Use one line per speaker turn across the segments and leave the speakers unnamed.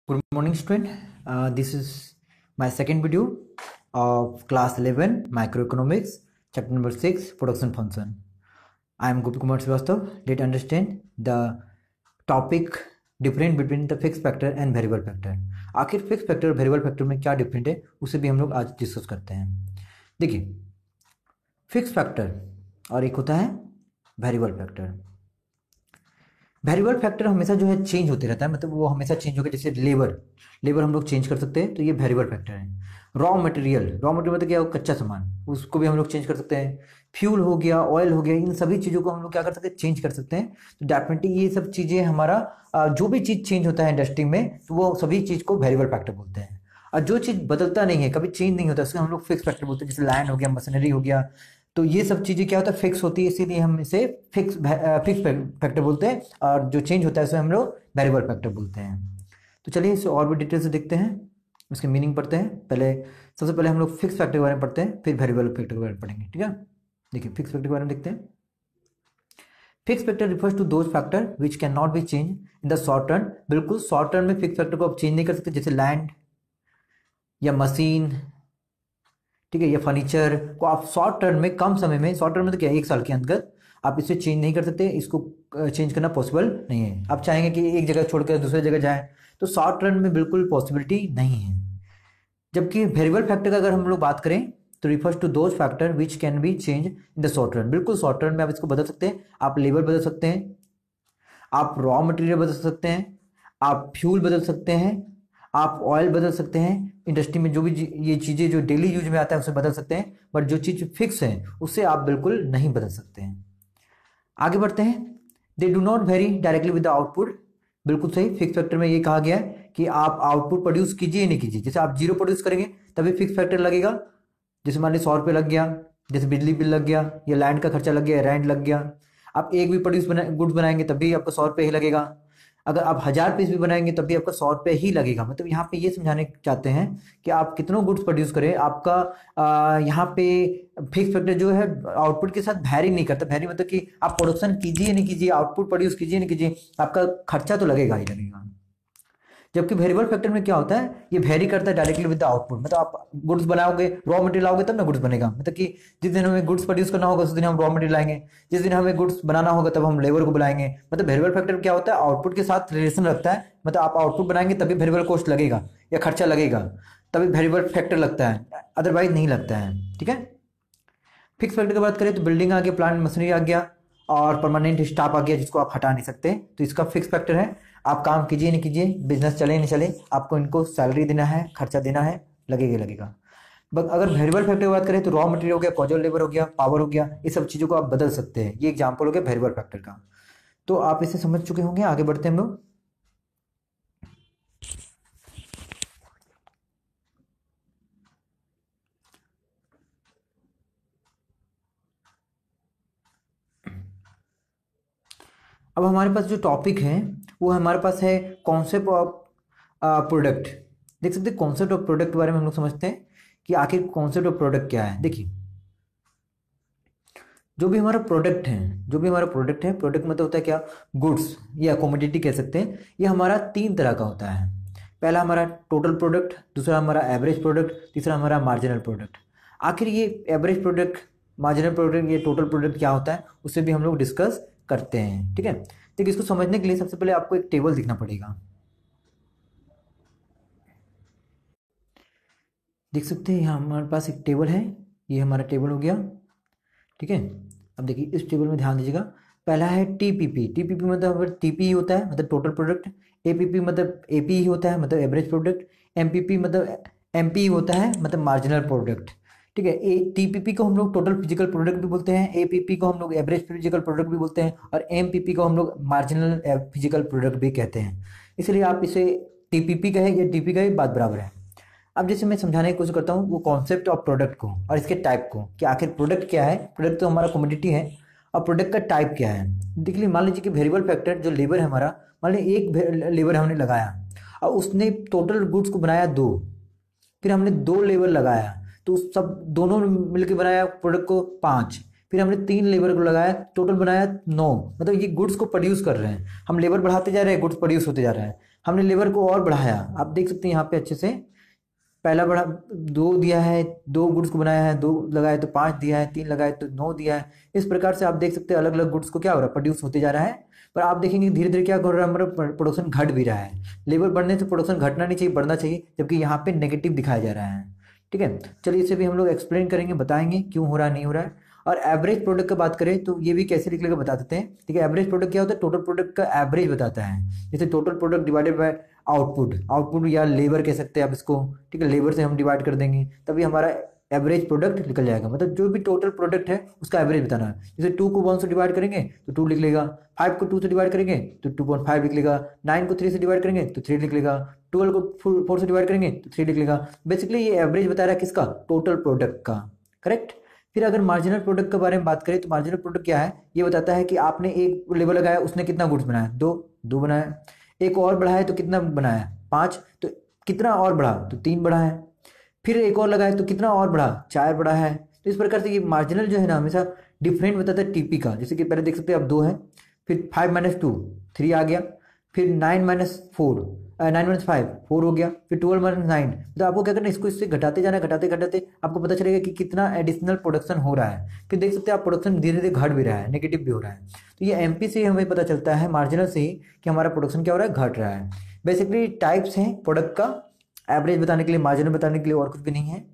Good morning, student. This is my second video of class 11 microeconomics, chapter number 6, production function. I am Gopi Kumar Srivastav. Let's understand the topic different between the fixed factor and variable factor. आखिर fix factor और variable factor में क्या different है उसे भी हम लोग आज डिस्कस करते हैं। देखिए, फिक्स फैक्टर और एक होता है वेरिएबल फैक्टर। वेरिएबल फैक्टर हमेशा जो है चेंज होते रहता है, मतलब वो हमेशा चेंज होगा। जैसे लेबर हम लोग चेंज कर सकते हैं, तो ये वेरिएबल फैक्टर है। रॉ मटेरियल मतलब क्या हो, कच्चा सामान, उसको भी हम लोग चेंज कर सकते हैं। फ्यूल हो गया, ऑयल हो गया, इन सभी चीज़ों को हम लोग क्या कर सकते हैं, चेंज कर सकते हैं। तो डेफिनेटली ये सब चीज़ें हमारा जो भी चीज़ चेंज होता है इंडस्ट्री में, तो वो सभी चीज़ को वेरिएबल फैक्टर बोलते हैं। और जो चीज़ बदलता नहीं है, कभी चेंज नहीं होता, उसको हम लोग फिक्स फैक्टर बोलते हैं। जैसे लैंड हो गया, मशीनरी हो गया, तो ये सब चीज़ें क्या होता है, फिक्स होती है, इसीलिए हम इसे फिक्स फैक्टर बोलते हैं। और जो चेंज होता है उसे हम लोग वेरिएबल फैक्टर बोलते हैं। तो चलिए इसे और भी डिटेल से देखते हैं, उसके मीनिंग पढ़ते हैं। सबसे पहले हम लोग फिक्स फैक्टर के बारे में पढ़ते हैं, फिर वेरिएबल फैक्टर के बारे में पढ़ेंगे। ठीक है, देखिए फिक्स फैक्टर के बारे में देखते हैं। Fix factor refers to those factor which can not be change in the short term. बिल्कुल शॉर्ट टर्म में फिक्स फैक्टर को आप चेंज नहीं कर सकते, जैसे लैंड या मशीन, ठीक है, या फर्नीचर को आप शॉर्ट टर्म में, कम समय में, शॉर्ट टर्म में तो क्या, एक साल के अंदर आप इसे चेंज नहीं कर सकते। इसको चेंज करना पॉसिबल नहीं है। आप चाहेंगे कि एक जगह छोड़कर दूसरी जगह जाए, तो शॉर्ट टर्म में बिल्कुल पॉसिबिलिटी नहीं है। जबकि वेरिएबल फैक्टर का अगर हम लोग बात करें, तो refers to those factor which can be change in the short term. बिल्कुल शॉर्ट टर्म में आप इसको बदल सकते हैं। आप लेबर बदल सकते हैं, आप रॉ मटेरियल बदल सकते हैं, आप फ्यूल बदल सकते हैं, आप ऑयल बदल सकते हैं। इंडस्ट्री में जो भी ये चीज़ें जो डेली यूज में आता है उसे बदल सकते हैं, बट जो चीज़ फिक्स है उसे आप बिल्कुल नहीं बदल सकते हैं। आगे बढ़ते हैं। They do not very directly with the output. बिल्कुल सही, फिक्स फैक्टर में ये कहा गया है कि आप आउटपुट प्रोड्यूस कीजिए नहीं कीजिए। जैसे आप जीरो प्रोड्यूस करेंगे तभी फिक्स फैक्टर लगेगा। जैसे मान लीजिए 100 रुपये लग गया, जैसे बिजली बिल लग गया, या लैंड का खर्चा लग गया, रेंट लग गया। आप एक भी गुड्स बनाएंगे तब भी आपको 100 रुपये ही लगेगा। अगर आप 1000 पीस भी बनाएंगे तब भी आपका 100 रुपये ही लगेगा। मतलब यहाँ पे ये समझाने चाहते हैं कि आप कितनों गुड्स प्रोड्यूस करें, आपका यहाँ पे फिक्स फैक्टर जो है आउटपुट के साथ वैरी नहीं करता। वैरी मतलब कि आप प्रोडक्शन कीजिए नहीं कीजिए, आउटपुट प्रोड्यूस कीजिए नहीं कीजिए, आपका खर्चा तो लगेगा ही लगेगा। जबकि वेरिएबल फैक्टर में क्या होता है, ये वेरी करता है डायरेक्टली विद द आउटपुट। मतलब आप गुड्स बनाओगे, रॉ मटेरियल लाओगे तब ना गुड्स बनेगा। मतलब कि जिस दिन हमें गुड्स प्रोड्यूस करना होगा उस दिन हम रॉ मटेरियल लाएंगे, जिस दिन हमें गुड्स बनाना होगा तब हम लेबर को बुलाएंगे। मतलब वेरिएबल फैक्टर क्या होता है, आउटपुट के साथ रिलेशन रखता है। मतलब आप आउटपुट बनाएंगे तभी वेरिएबल कॉस्ट लगेगा या खर्चा लगेगा, तभी वेरिएबल फैक्टर लगता है, अदरवाइज नहीं लगता है। ठीक है, फिक्स फैक्टर की बात करें तो बिल्डिंग आ गया, प्लांट मशीनरी आ गया, और परमानेंट स्टाफ आ गया जिसको आप हटा नहीं सकते, तो इसका फिक्स फैक्टर है। आप काम कीजिए नहीं कीजिए, बिजनेस चले नहीं चले, आपको इनको सैलरी देना है, खर्चा देना है, लगेगा लगेगा। बट अगर वेरिएबल फैक्टर की बात करें तो रॉ मटेरियल हो गया, कॉजल लेबर हो गया, पावर हो गया, ये सब चीज़ों को आप बदल सकते हैं। ये एग्जाम्पल हो गया वेरिएबल फैक्टर का। तो आप इसे समझ चुके होंगे। आगे बढ़ते हैं हम लोग। अब हमारे पास जो टॉपिक है वो हमारे पास है कॉन्सेप्ट ऑफ प्रोडक्ट। देख सकते हैं, कॉन्सेप्ट ऑफ प्रोडक्ट के बारे में हम लोग समझते हैं कि आखिर कॉन्सेप्ट ऑफ प्रोडक्ट क्या है। देखिए, जो भी हमारा प्रोडक्ट है, प्रोडक्ट मतलब होता है क्या, गुड्स या कमोडिटी कह सकते हैं। ये हमारा 3 तरह का होता है। पहला हमारा टोटल प्रोडक्ट, दूसरा हमारा एवरेज प्रोडक्ट, तीसरा हमारा मार्जिनल प्रोडक्ट। आखिर ये एवरेज प्रोडक्ट, मार्जिनल प्रोडक्ट, ये टोटल प्रोडक्ट क्या होता है उसे भी हम लोग डिस्कस करते हैं। ठीक है, देखिए इसको समझने के लिए सबसे पहले आपको एक टेबल दिखना पड़ेगा। देख सकते हैं यहाँ हमारे पास एक टेबल है, ये हमारा टेबल हो गया। ठीक है, अब देखिए इस टेबल में ध्यान दीजिएगा। पहला है टीपीपी। टीपीपी मतलब टीपी होता है, मतलब टोटल प्रोडक्ट। एपीपी मतलब एपी ही होता है, मतलब एवरेज प्रोडक्ट। एमपीपी मतलब एमपी होता है, मतलब मार्जिनल प्रोडक्ट। ठीक है, टीपीपी को हम लोग टोटल फिजिकल प्रोडक्ट भी बोलते हैं, एपीपी को हम लोग एवरेज फिजिकल प्रोडक्ट भी बोलते हैं, और एमपीपी को हम लोग मार्जिनल फिजिकल प्रोडक्ट भी कहते हैं। इसलिए आप इसे टीपीपी कहे या टीपी कहे, बात बराबर है। अब जैसे मैं समझाने की कोशिश करता हूँ वो कॉन्सेप्ट ऑफ प्रोडक्ट को और इसके टाइप को, कि आखिर प्रोडक्ट क्या है। प्रोडक्ट तो हमारा कमोडिटी है, और प्रोडक्ट का टाइप क्या है। देखिए, मान लीजिए कि वेरिएबल फैक्टर जो लेबर है हमारा, मान लीजिए एक लेबर हमने लगाया और उसने टोटल गुड्स को बनाया 2, फिर हमने 2 लेबर लगाया तो सब दोनों मिलकर बनाया प्रोडक्ट को 5, फिर हमने 3 लेबर को लगाया, टोटल बनाया 9। मतलब ये गुड्स को प्रोड्यूस कर रहे हैं, हम लेबर बढ़ाते जा रहे हैं, गुड्स प्रोड्यूस होते जा रहे हैं। हमने लेबर को और बढ़ाया, आप देख सकते हैं यहाँ पे अच्छे से, पहला बढ़ा 2 दिया है, 2 गुड्स को बनाया है, 2 लगाए तो 5 दिया है, 3 लगाए तो 9 दिया है। इस प्रकार से आप देख सकते हैं अलग अलग गुड्स को क्या हो रहा है, प्रोड्यूस होते जा रहा है। पर आप देखेंगे धीरे धीरे क्या हो रहा है, हमारा प्रोडक्शन घट भी रहा है। लेबर बढ़ने से प्रोडक्शन घटना नहीं चाहिए, बढ़ना चाहिए, जबकि यहाँ पे नेगेटिव दिखाया जा रहा है। ठीक है, चलिए इसे भी हम लोग एक्सप्लेन करेंगे, बताएंगे क्यों हो रहा है नहीं हो रहा है। और एवरेज प्रोडक्ट का बात करें तो ये भी कैसे निकलेगा बता देते हैं। ठीक है, एवरेज प्रोडक्ट क्या होता है, टोटल प्रोडक्ट का एवरेज बताता है। जैसे total product divided by output, output या लेबर कह सकते हैं आप इसको। ठीक है, लेबर से हम डिवाइड कर देंगे तभी हमारा एवरेज प्रोडक्ट निकल जाएगा। मतलब जो भी टोटल प्रोडक्ट है उसका एवरेज बताना है। जैसे 2 को 1 से डिवाइड करेंगे तो 2 लिख लेगा, 5 को 2 से डिवाइड करेंगे तो 2.5 लिख लेगा, 9 को 3 से डिवाइड करेंगे तो 3 लिख लेगा, 12 को 4 से डिवाइड करेंगे तो 3 लिख लेगा। बेसिकली ये एवरेज बता रहा है किसका, टोटल प्रोडक्ट का। करेक्ट। फिर अगर मार्जिनल प्रोडक्ट के बारे में बात करें तो मार्जिनल प्रोडक्ट क्या है, ये बताता है कि आपने एक लेबर लगाया, उसने कितना गुड्स बनाया, 2 बनाया। एक और बढ़ाया तो कितना बनाया, 5, तो कितना और बढ़ा तो 3 बढ़ा है। फिर एक और लगाया तो कितना और बढ़ा, 4 बढ़ा है। तो इस प्रकार से ये मार्जिनल जो है ना हमेशा डिफरेंट बताता है टीपी का। जैसे कि पहले देख सकते हैं अब 2 है, फिर 5 - 2 3 आ गया, फिर 9 - 4 9 - 5 4 हो गया, फिर 12 - 9। तो आपको क्या करना है, इसको इससे घटाते जाना, घटाते घटाते आपको पता चलेगा कि कितना एडिशनल प्रोडक्शन हो रहा है। फिर देख सकते हैं आप प्रोडक्शन धीरे धीरे घट भी रहा है, नेगेटिव भी हो रहा है। तो ये एमपी से हमें पता चलता है, मार्जिनल से ही, कि हमारा प्रोडक्शन क्या हो रहा है, घट रहा है। बेसिकली टाइप्स हैं प्रोडक्ट का, एवरेज बताने के लिए, मार्जिनल बताने के लिए, और कुछ भी नहीं है।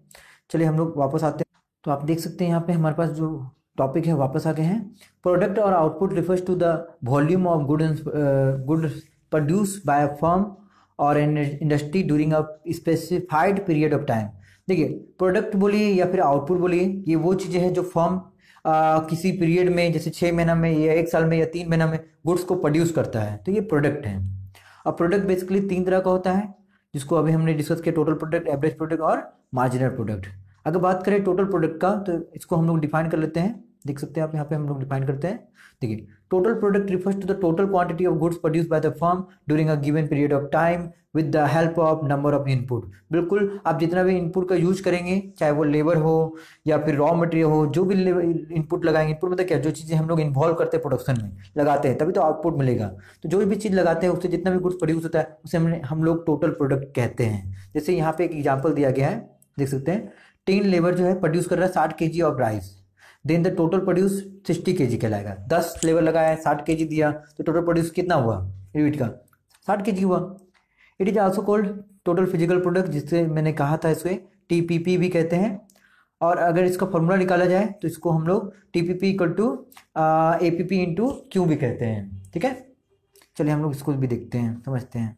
चलिए हम लोग वापस आते हैं। तो आप देख सकते हैं यहाँ पे हमारे पास जो टॉपिक है वापस आ गए हैं। Product or output refers to the volume of goods produce by a firm or an industry during a specified period of time. देखिए, प्रोडक्ट बोलिए या फिर आउटपुट बोलिए, ये वो चीज़ें हैं जो फर्म किसी पीरियड में, जैसे 6 महीना में या 1 साल में या 3 महीना में गुड्स को प्रोड्यूस करता है, तो ये प्रोडक्ट है। और प्रोडक्ट बेसिकली 3 तरह का होता है, जिसको अभी हमने डिस्कस किया, टोटल प्रोडक्ट, एवरेज प्रोडक्ट और मार्जिनल प्रोडक्ट। अगर बात करें टोटल प्रोडक्ट का तो इसको हम लोग डिफाइन कर लेते हैं। देख सकते हैं आप यहाँ पे हम लोग डिफाइन करते हैं। देखिए, total product refers to the total quantity of goods produced by the firm during a given period of time with the help of number of input. बिल्कुल, आप जितना भी इनपुट का यूज करेंगे, चाहे वो लेबर हो या फिर रॉ मटेरियल हो, जो भी इनपुट लगाएंगे, इनपुट मतलब क्या, जो चीज़ें हम लोग इन्वॉल्व करते हैं प्रोडक्शन में, लगाते हैं, तभी तो आउटपुट मिलेगा। तो जो भी चीज़ लगाते हैं उससे जितना भी गुड्स प्रोड्यूस होता है उसे हम लोग टोटल प्रोडक्ट कहते हैं। जैसे यहाँ पे एक एग्जाम्पल दिया गया है, देख सकते हैं, 10 लेबर जो है प्रोड्यूस कर रहा है 60 kg of rice, then the total produce 60 kg कहलाएगा। 10 लेबर लगाया है, 60 kg दिया, तो टोटल प्रोड्यूस कितना हुआ यूनिट का, 60 kg हुआ। It is also called total physical product, जिससे मैंने कहा था इसे टीपीपी भी कहते हैं। और अगर इसका फॉर्मूला निकाला जाए तो इसको हम लोग TPP equal to APP into Q भी कहते हैं। ठीक है, चलिए हम लोग इसको भी देखते हैं, समझते हैं।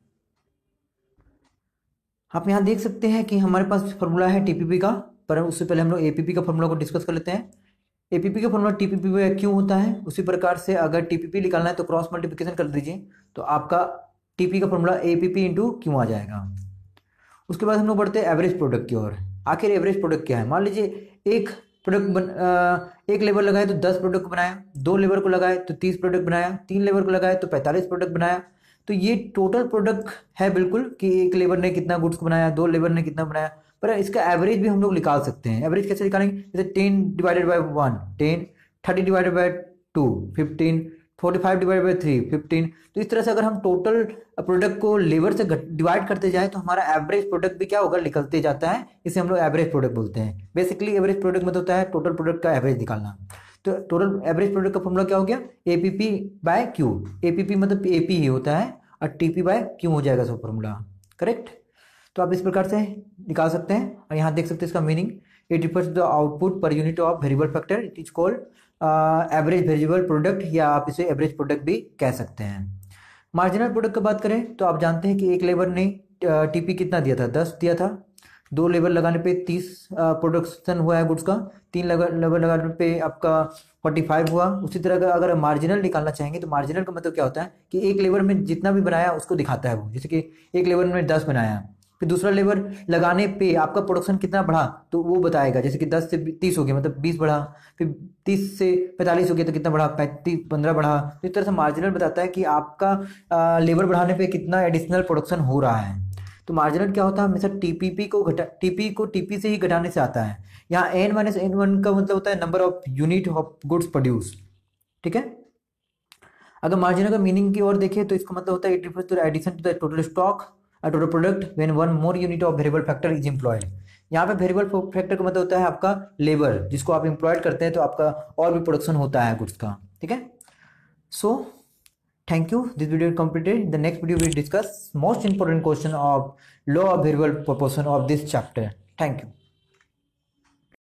आप यहाँ देख सकते हैं कि हमारे पास फॉर्मूला है टीपीपी का, पर उससे पहले हम लोग एपीपी का फॉर्मूला को डिस्कस कर लेते हैं। एपीपी का फॉर्मूला टीपीपी में क्यों होता है, उसी प्रकार से अगर टीपीपी निकालना है तो क्रॉस मल्टीप्लिकेशन कर दीजिए, तो आपका टीपी का फॉर्मूला एपीपी इंटू क्यू आ जाएगा। उसके बाद हम लोग बढ़ते हैं एवरेज प्रोडक्ट की ओर। आखिर एवरेज प्रोडक्ट क्या है, मान लीजिए एक एक लेबर लगाए तो 10 प्रोडक्ट बनाया, 2 लेबर को लगाए तो 30 प्रोडक्ट बनाया, 3 लेबर को लगाए तो 45 प्रोडक्ट बनाया। तो ये टोटल प्रोडक्ट है बिल्कुल, कि एक लेबर ने कितना गुड्स को बनाया, 2 लेबर ने कितना बनाया। पर इसका एवरेज भी हम लोग निकाल सकते हैं। एवरेज कैसे निकालेंगे, जैसे 10 divided by 1 10, 30 divided by 2 15, 45 divided by 3 15। तो इस तरह से अगर हम टोटल प्रोडक्ट को लेबर से डिवाइड करते जाए तो हमारा एवरेज प्रोडक्ट भी क्या होगा, निकलते जाता है। इसे हम लोग एवरेज प्रोडक्ट बोलते हैं। बेसिकली एवरेज प्रोडक्ट मतलब होता है टोटल प्रोडक्ट का एवरेज निकालना। तो टोटल एवरेज प्रोडक्ट का फॉर्मूला क्या हो गया, एपीपी बाय क्यू। एपीपी मतलब एपी ही होता है और टीपी बाय क्यू हो जाएगा सब फॉर्मूला। करेक्ट। तो आप इस प्रकार से निकाल सकते हैं। और यहाँ देख सकते हैं इसका meaning, it refers to the output per unit of variable factor, it is called average variable product, या आप इसे एवरेज प्रोडक्ट भी कह सकते हैं। मार्जिनल प्रोडक्ट की बात करें तो आप जानते हैं कि एक लेबर ने टीपी कितना दिया था, 10 दिया था। 2 लेबर लगाने पे 30 प्रोडक्शन हुआ है गुड्स का, 3 लेबर लगाने पे आपका 45 हुआ। उसी तरह का अगर मार्जिनल निकालना चाहेंगे तो मार्जिनल का मतलब क्या होता है कि एक लेबर में जितना भी बनाया उसको दिखाता है वो। जैसे कि एक लेबर में 10 बनाया, फिर दूसरा लेबर लगाने पे आपका प्रोडक्शन कितना बढ़ा तो वो बताएगा। जैसे कि 10 से 30 हो गया मतलब 20 बढ़ा, फिर 30 से 45 हो गया तो कितना बढ़ा, 15 बढ़ा। तो इस तरह से मार्जिनल बताता है कि आपका लेबर बढ़ाने पे कितना एडिशनल प्रोडक्शन हो रहा है। तो मार्जिनल क्या होता है, हमेशा टीपी को टीपी से ही घटाने से आता है। यहाँ n - n1 का मतलब होता है number of unit of goods produce. ठीक है, अगर मार्जिन का मीनिंग की ओर देखें तो इसका मतलब होता है it refers to addition to the total stock total product when one more unit of variable factor is employed. यहाँ पे वेरिएबल फैक्टर का मतलब होता है आपका लेबर, जिसको आप एम्प्लॉयड करते हैं तो आपका और भी प्रोडक्शन होता है गुड्स का। ठीक है, so thank you, this video completed. The next video will discuss most important question of law of variable proportion of this chapter. Thank you.